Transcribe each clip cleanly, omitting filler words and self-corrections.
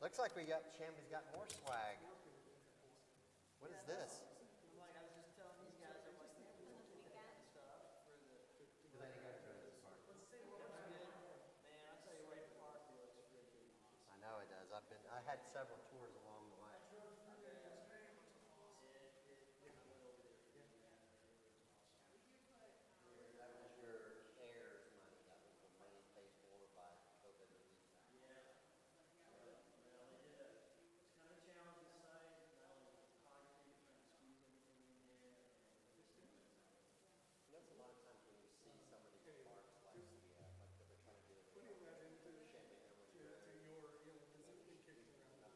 looks like Champy's got more swag. What is this? I'm like, I was just telling these guys, I'm like, man, we don't do that kind of stuff for the. Looks good. Man, I tell you what, the park looks freaking awesome. I know it does. I had several tours along the way. That was your CARES money. That was the money paid for by COVID relief. It's kind of a challenging site, not only photography, trying to squeeze everything in there. That's a lot of times when you see some of these parks like like that they're trying to do it. Putting that into your, visit and kicking around.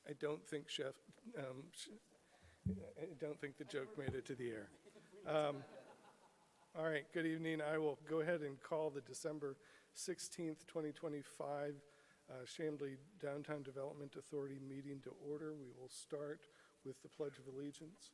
I don't think I don't think the joke made it to the air. All right, good evening. I will go ahead and call the December 16th, 2025 Chamblee Downtown Development Authority meeting to order. We will start with the Pledge of Allegiance.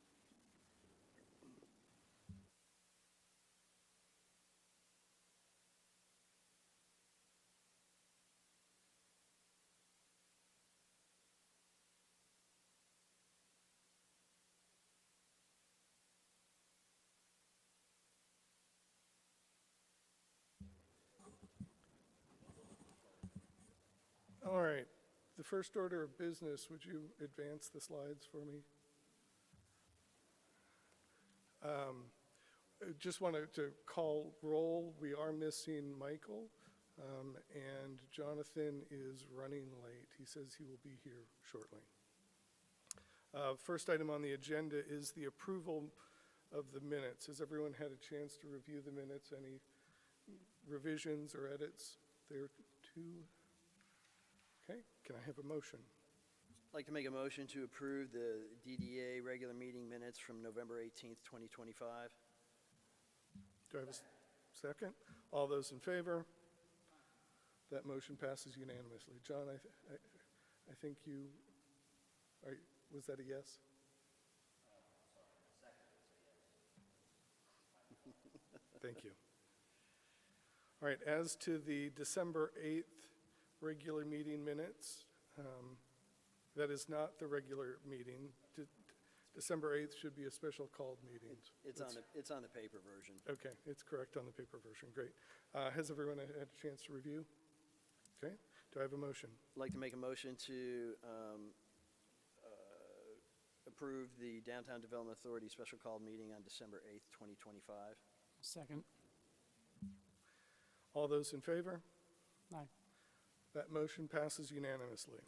All right, the first order of business, would you advance the slides for me? Just wanted to call roll. We are missing Michael, and Jonathan is running late. He says he will be here shortly. First item on the agenda is the approval of the minutes. Has everyone had a chance to review the minutes? Any revisions or edits there too? Okay, can I have a motion? I'd like to make a motion to approve the DDA regular meeting minutes from November 18th, 2025. Do I have a second? All those in favor? That motion passes unanimously. John, I think you, was that a yes? Thank you. All right, as to the December 8th regular meeting minutes, that is not the regular meeting. December 8th should be a special called meeting. It's on the paper version. Okay, it's correct on the paper version. Great. Has everyone had a chance to review? Okay. Do I have a motion? I'd like to make a motion to approve the Downtown Development Authority special called meeting on December 8th, 2025. Second. All those in favor? Aye. That motion passes unanimously.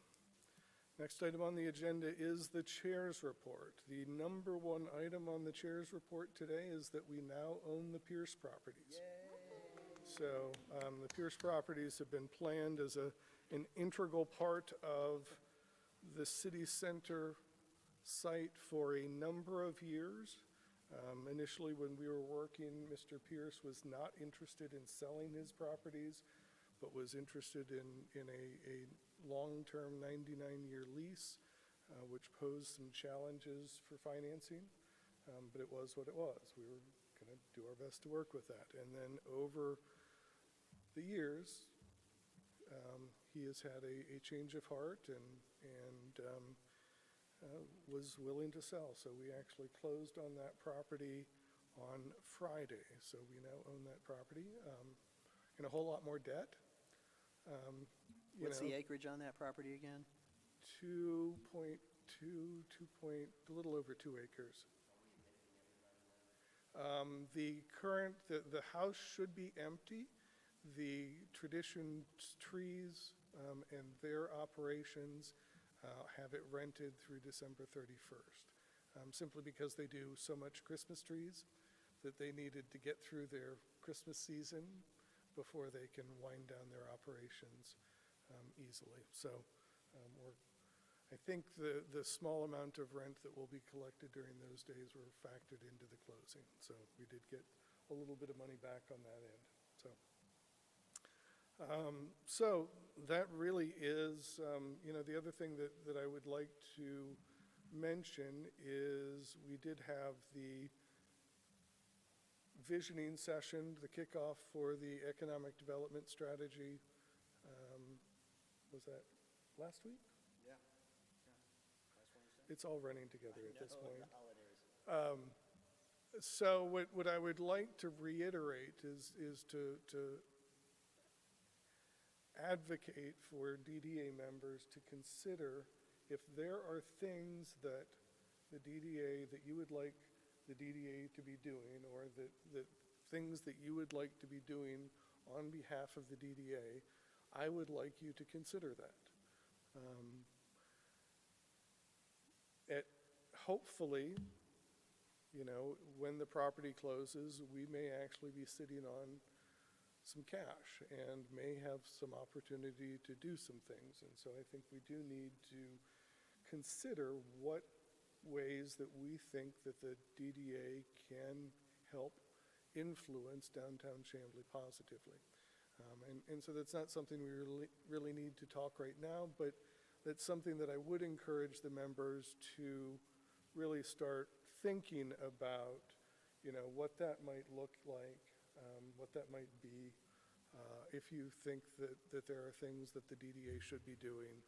Next item on the agenda is the chair's report. The number one item on the chair's report today is that we now own the Pierce properties. So the Pierce properties have been planned as an integral part of the city center site for a number of years. Initially, when we were working, Mr. Pierce was not interested in selling his properties, but was interested in a long-term 99-year lease, which posed some challenges for financing, but it was what it was. We were going to do our best to work with that. And then over the years, he has had a change of heart and was willing to sell. So we actually closed on that property on Friday. So we now own that property and a whole lot more debt. What's the acreage on that property again? 2.2, a little over 2 acres. The house should be empty. The Tradition trees and their operations have it rented through December 31st, simply because they do so much Christmas trees that they needed to get through their Christmas season before they can wind down their operations easily. So I think the small amount of rent that will be collected during those days were factored into the closing. So we did get a little bit of money back on that end. So that really is, the other thing that I would like to mention is we did have the visioning session, the kickoff for the economic development strategy. Was that last week? Yeah. It's all running together at this point. The holidays. So what I would like to reiterate is to advocate for DDA members to consider if there are things that the DDA, that you would like the DDA to be doing, or that things that you would like to be doing on behalf of the DDA, I would like you to consider that. Hopefully, when the property closes, we may actually be sitting on some cash and may have some opportunity to do some things. And so I think we do need to consider what ways that we think that the DDA can help influence downtown Chamblee positively. And so that's not something we really need to talk right now, but that's something that I would encourage the members to really start thinking about, what that might look like, what that might be, if you think that there are things that the DDA should be doing.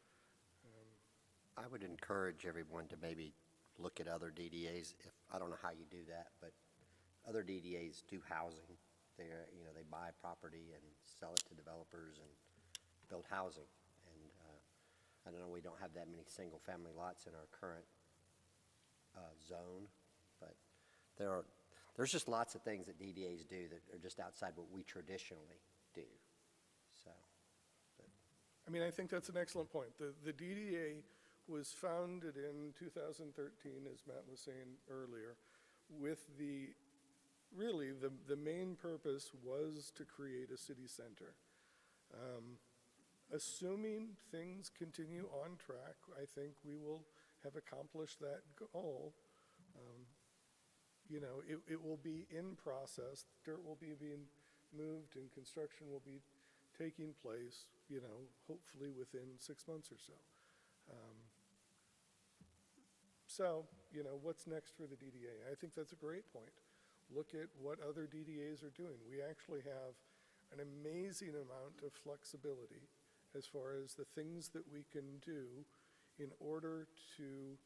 I would encourage everyone to maybe look at other DDAs. I don't know how you do that, but other DDAs do housing. They buy property and sell it to developers and build housing. And I don't know, we don't have that many single-family lots in our current zone, but there's just lots of things that DDAs do that are just outside what we traditionally do. So, I mean, I think that's an excellent point. The DDA was founded in 2013, as Matt was saying earlier, with the main purpose was to create a city center. Assuming things continue on track, I think we will have accomplished that goal. It will be in process, dirt will be being moved and construction will be taking place, hopefully within 6 months or so. What's next for the DDA? I think that's a great point. Look at what other DDAs are doing. We actually have an amazing amount of flexibility as far as the things that we can do in order to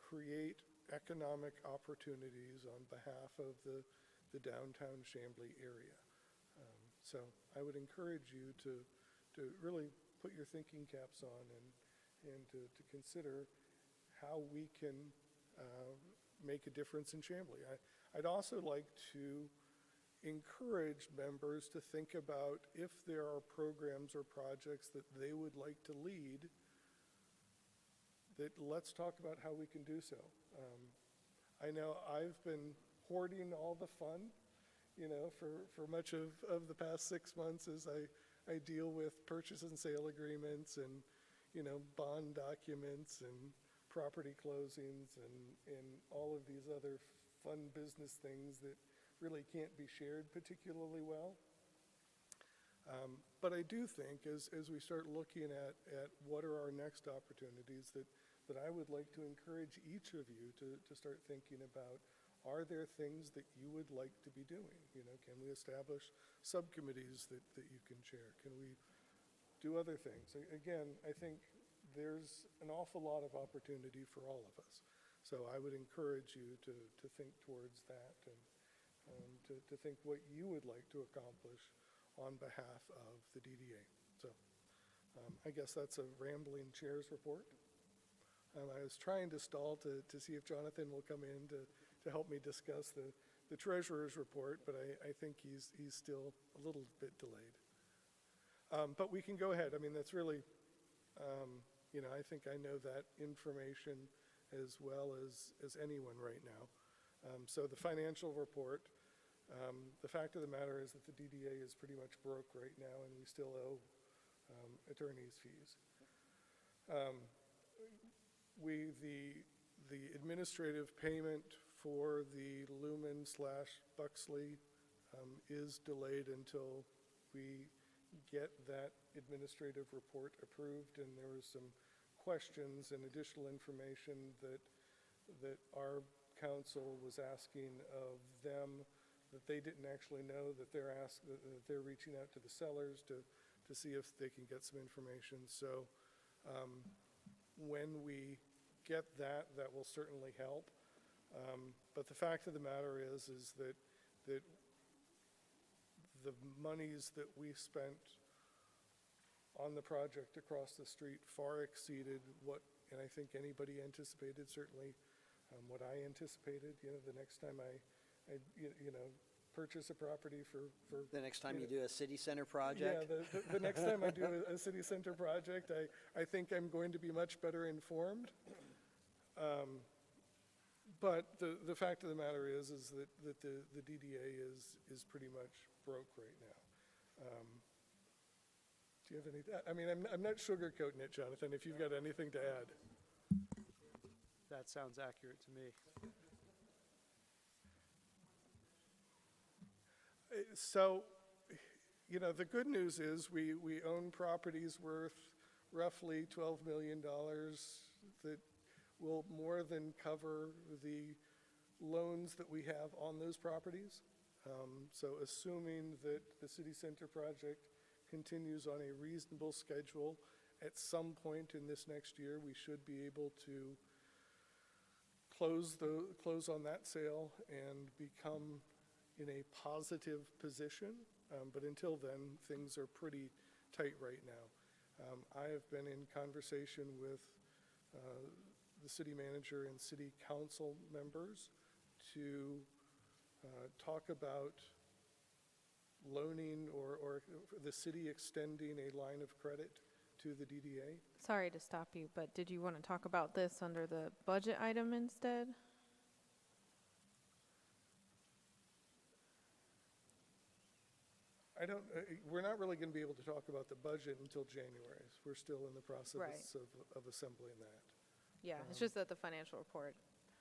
create economic opportunities on behalf of the downtown Chamblee area. So I would encourage you to really put your thinking caps on and to consider how we can make a difference in Chamblee. I'd also like to encourage members to think about if there are programs or projects that they would like to lead, that let's talk about how we can do so. I know I've been hoarding all the fun, for much of the past 6 months as I deal with purchase and sale agreements and, bond documents and property closings and all of these other fun business things that really can't be shared particularly well. But I do think as we start looking at what are our next opportunities that I would like to encourage each of you to start thinking about, are there things that you would like to be doing? Can we establish subcommittees that you can chair? Can we do other things? Again, I think there's an awful lot of opportunity for all of us. So I would encourage you to think towards that and to think what you would like to accomplish on behalf of the DDA. So I guess that's a rambling chair's report. I was trying to stall to see if Jonathan will come in to help me discuss the treasurer's report, but I think he's still a little bit delayed. But we can go ahead. I mean, that's really, I think I know that information as well as anyone right now. So the financial report, the fact of the matter is that the DDA is pretty much broke right now, and we still owe attorney's fees. The administrative payment for the Lumen/Buxley is delayed until we get that administrative report approved, and there was some questions and additional information that our council was asking of them that they didn't actually know, that they're reaching out to the sellers to see if they can get some information. So when we get that will certainly help. But the fact of the matter is that the monies that we spent on the project across the street far exceeded and I think anybody anticipated, certainly what I anticipated. The next time I purchase a property for The next time you do a city center project? Yeah, the next time I do a city center project, I think I'm going to be much better informed. But the fact of the matter is that the DDA is pretty much broke right now. Do you have any? I mean, I'm not sugarcoating it, Jonathan. If you've got anything to add. That sounds accurate to me. So, you know, the good news is we own properties worth roughly $12 million that will more than cover the loans that we have on those properties. So assuming that the city center project continues on a reasonable schedule, at some point in this next year, we should be able to close on that sale and become in a positive position. But until then, things are pretty tight right now. I have been in conversation with the city manager and city council members to talk about loaning or the city extending a line of credit to the DDA. Sorry to stop you, but did you want to talk about this under the budget item instead? We're not really going to be able to talk about the budget until January. We're still in the process Right. of assembling that. Yeah, it's just that the financial report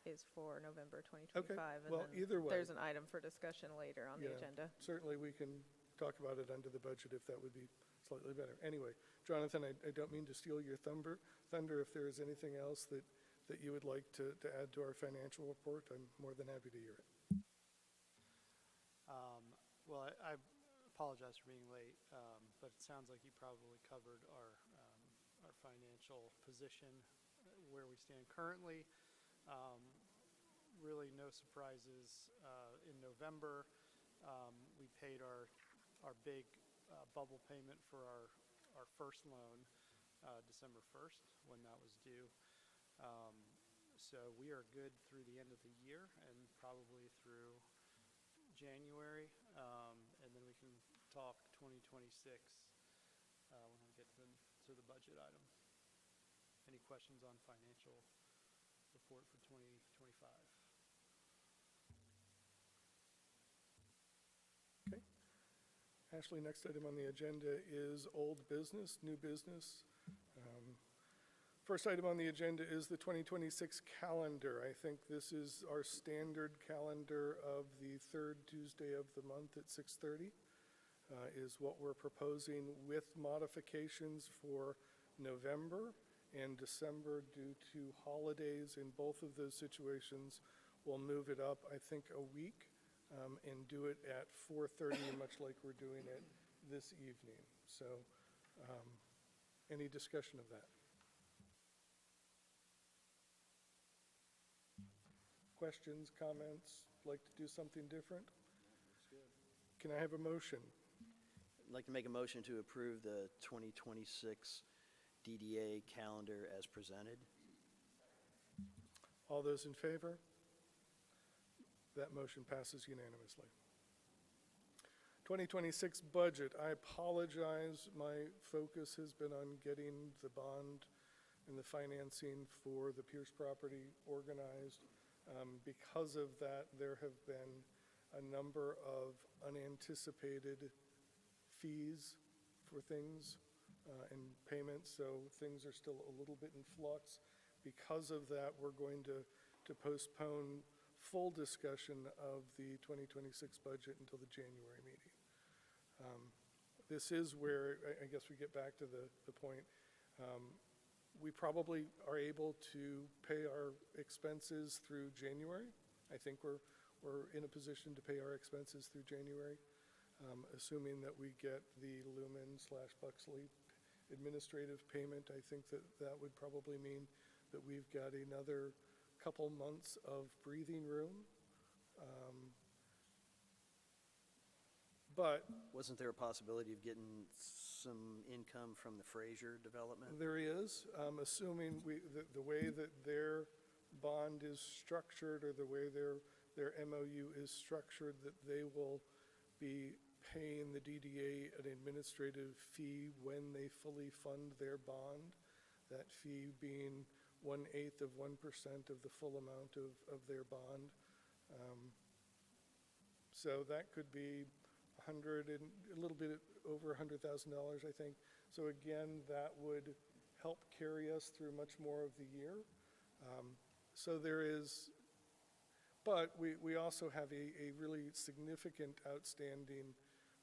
is for November 2025. well, and then either way. There's an item for discussion later on the Yeah, agenda. Certainly, we can talk about it under the budget if that would be slightly better. Anyway, Jonathan, I don't mean to steal your thunder. If there is anything else that you would like to add to our financial report, I'm more than happy to hear it. Well, I apologize for being late, but it sounds like you probably covered our financial position, where we stand currently. Really no surprises. In November, we paid our big bubble payment for our first loan, December 1st, when that was due. So we are good through the end of the year and probably through January, and then we can talk 2026 when we get to the budget item. Any questions on financial report for 2025? Okay. Ashley, next item on the agenda is old business, new business. First item on the agenda is the 2026 calendar. I think this is our standard calendar of the third Tuesday of the month at 6:30, is what we're proposing with modifications for November and December due to holidays. In both of those situations, we'll move it up, I think, a week and do it at 4:30, much like we're doing it this evening. So any discussion of that? Questions, comments, like to do something different? Can I have a motion? I'd like to make a motion to approve the 2026 DDA calendar as presented. All those in favor? That motion passes unanimously. 2026 budget. I apologize. My focus has been on getting the bond and the financing for the Pierce property organized. Because of that, there have been a number of unanticipated fees for things and payments, so things are still a little bit in flux. Because of that, we're going to postpone full discussion of the 2026 budget until the January meeting. This is where I guess we get back to the point. We probably are able to pay our expenses through January. I think we're in a position to pay our expenses through January, assuming that we get the Lumen/Buxley administrative payment. I think that would probably mean that we've got another couple months of breathing room. But Wasn't there a possibility of getting some income from the Fraser development? there is, assuming the way that their bond is structured, or the way their MOU is structured, that they will be paying the DDA an administrative fee when they fully fund their bond, that fee being 1/8 of 1% of the full amount of their bond. So that could be a little bit over $100,000, I think. So again, that would help carry us through much more of the year. So there is, but we also have a really significant outstanding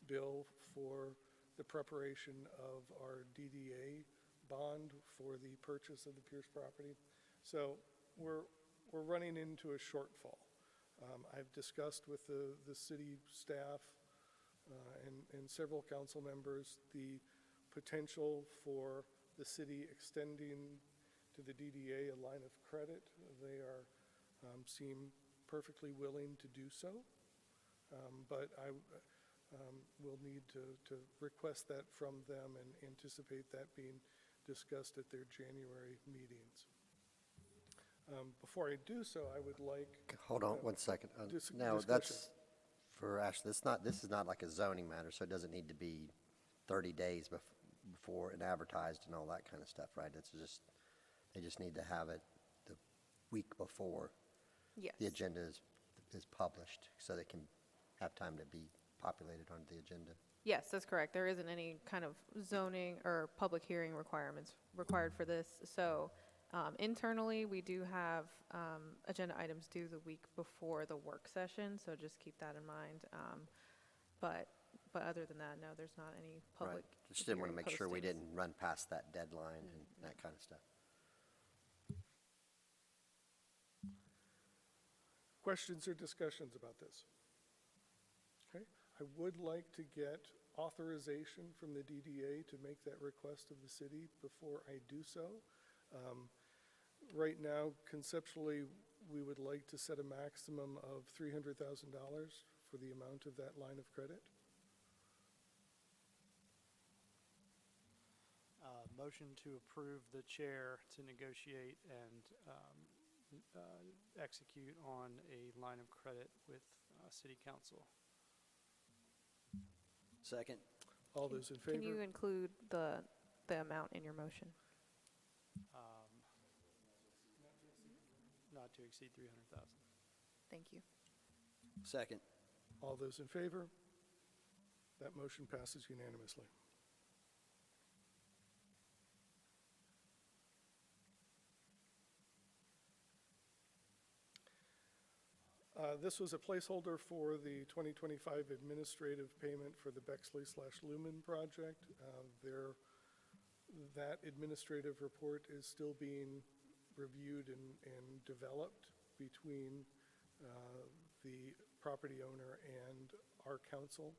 bill for the preparation of our DDA bond for the purchase of the Pierce property. So we're running into a shortfall. I've discussed with the city staff and several council members the potential for the city extending to the DDA a line of credit. They are, seem perfectly willing to do so, but I will need to request that from them and anticipate that being discussed at their January meetings. Before I do so, I would like. Hold on one second. No, discussion. that's for Ashley. This is not like a zoning matter, so it doesn't need to be 30 days before and advertised and all that kind of stuff, right? It's just, they just need to have it the week before Yes. the agenda is published, so they can have time to be populated on the agenda. Yes, that's correct. There isn't any kind of zoning or public hearing requirements required for this. So internally, we do have agenda items due the week before the work session, so just keep that in mind. But other than that, no, there's not any public Right. Just didn't want to hearing make sure we postings. didn't run past that deadline and that kind of stuff. Questions or discussions about this? Okay, I would like to get authorization from the DDA to make that request of the city before I do so. Right now, conceptually, we would like to set a maximum of $300,000 for the amount of that line of credit. Motion to approve the chair to negotiate and execute on a line of credit with city council. Second. All those in Can you favor? include the amount in your motion? Not to exceed 300,000. Thank you. Second. All those in favor? That motion passes unanimously. This was a placeholder for the 2025 administrative payment for the Bexley/Lumen project. That administrative report is still being reviewed and developed between the property owner and our council.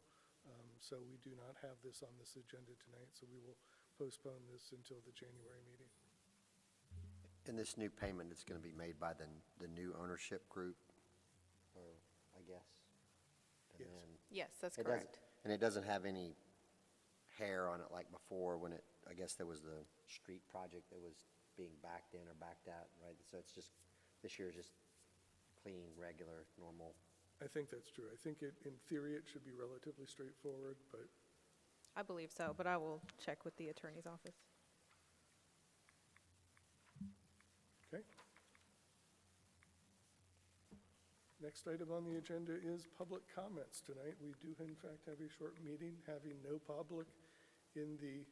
So we do not have this on this agenda tonight, so we will postpone this until the January meeting. And this new payment is going to be made by the new ownership group, or I guess? And Yes. then Yes, that's it doesn't- correct. And it doesn't have any hair on it like before when I guess there was the street project that was being backed in or backed out, right? So it's just, this year is just clean, regular, normal. I think that's true. I think in theory, it should be relatively straightforward, but I believe so, but I will check with the attorney's office. okay. Next item on the agenda is public comments. Tonight, we do in fact have a short meeting, having no public in the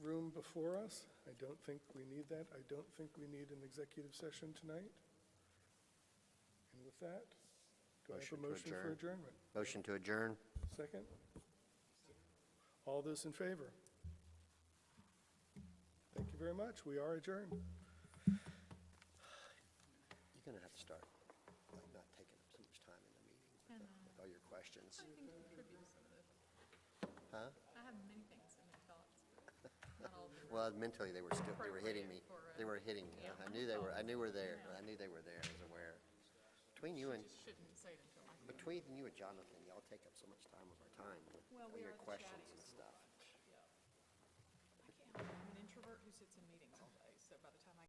room before us. I don't think we need that. I don't think we need an executive session tonight. And with that, do I have a Motion to motion for adjourn. adjournment? Motion to adjourn? Second? All those in favor? Thank you very much. We are adjourned. You're going to have to start, like, not taking up so much time in the meeting with all your questions. I can contribute some of this. Huh? I have many things in my thoughts, but not all of them. Well, mentally, they were hitting me. Appropriate for, They were hitting me. I knew they were there. I knew they were there. I was aware. Between you and Shouldn't say it until I. Between you and Jonathan, y'all take up so much time of our time with Well, all we your are the questions and chattiest stuff. bunch, yeah. I can't, I'm an introvert who sits in meetings all day, so by the time I